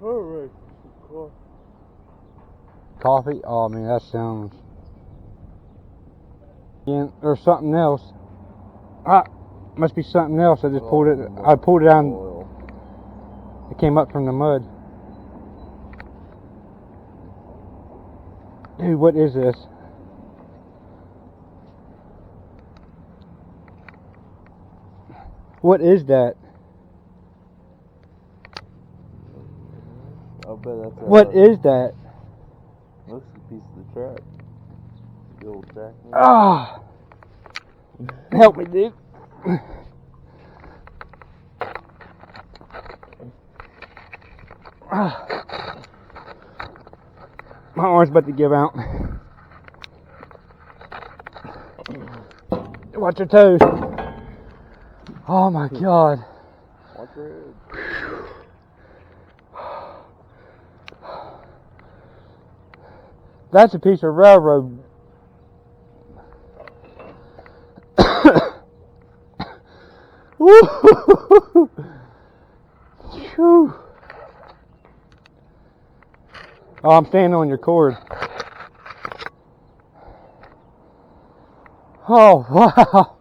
Alright. Coffee? Oh, I mean, that sounds... Yeah, or something else. Ah, must be something else. I just pulled it. I pulled it down. It came up from the mud. Dude, what is this? What is that? I bet that's What is that? Looks like a piece of the track. The old track. Ah! Help me, dude. My arm's about to give out. Watch your toes. Oh my God. Watch your head. That's a piece of railroad. Woo! Oh, I'm standing on your cord. Oh, wow.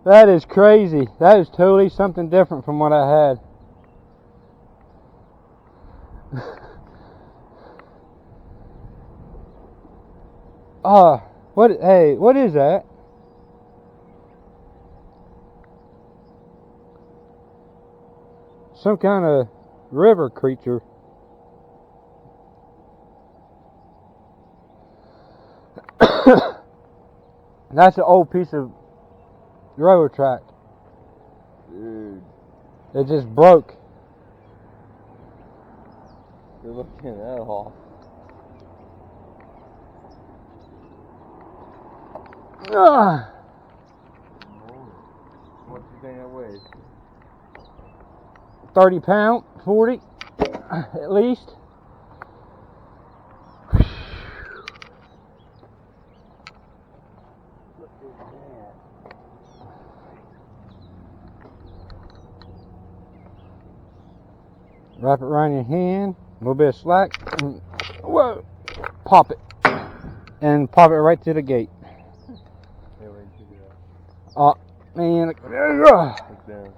That is crazy. That is totally something different from what I had. Hey, what is that? Some kind of river creature. That's an old piece of railroad track. Dude. It just broke. You're looking at that off. What do you think that weighs? 30 pound, 40 at least. Look at that. Wrap it around your hand, a little bit of slack. Whoa! Pop it. And pop it right to the gate. Hey, wait, check it out. Oh, man. Look down.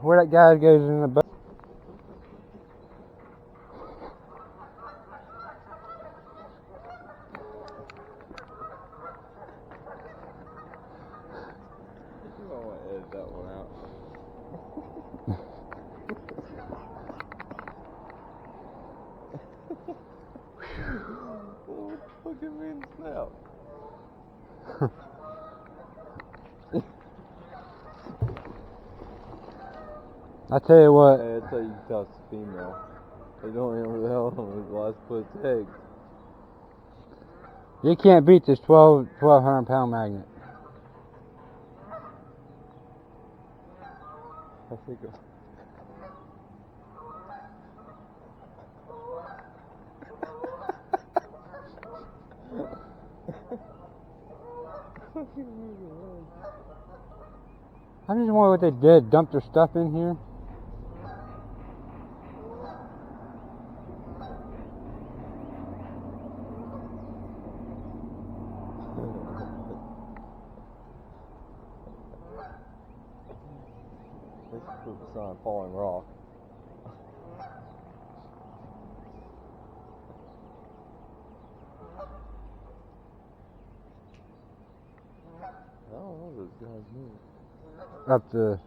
Where that guy goes in the boat. You might want to edit that one out. What the fuck it means now? I tell you what. Hey, that's how you can tell it's a female. They don't know where the hell the last put its eggs. You can't beat this 1,200 pound magnet. I think I just wonder what they did. Dump their stuff in here. let's focus on falling rock. I don't know those guys move. Up the